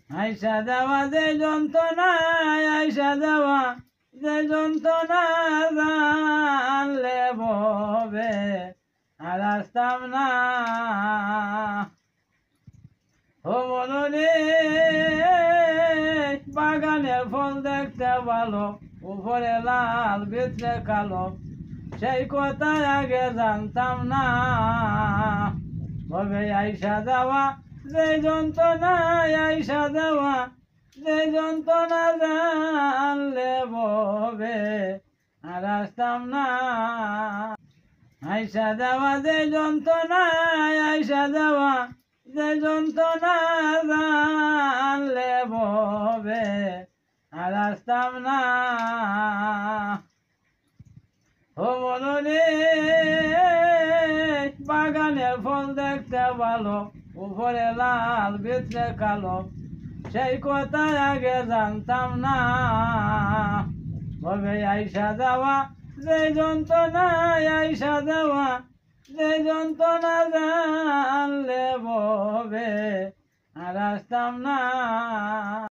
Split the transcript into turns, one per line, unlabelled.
আইসা যাওয়া যে যন্ত্রণায় আইসা যাওয়া যে যন্ত্রণা জানলে ভবে আর আসতাম না। ও মনরে বাগানের ফল দেখতে ভালো, উপরে লাল ভিতরে কালো, সেই কথা আগে জানতাম না। ভবে আইসা যাওয়া যে যন্ত্রণায় আইসা যাওয়া যে যন্ত্রণা জানলে ভবে আর আসতাম না। আইসা যাওয়া যে যন্ত্রণায় আইসা যাওয়া যে যন্ত্রণা জানলে ভবে আর আসতাম না। ও মনরে বাগানের ফল দেখতে ভালো, উপরে লাল ভিতরে কালো, সেই কথা আগে জানতাম না। ভবে আইসা যাওয়া যে যন্ত্রণায় আইসা যাওয়া যে যন্ত্রণা জানলে ভবে আর আসতাম না।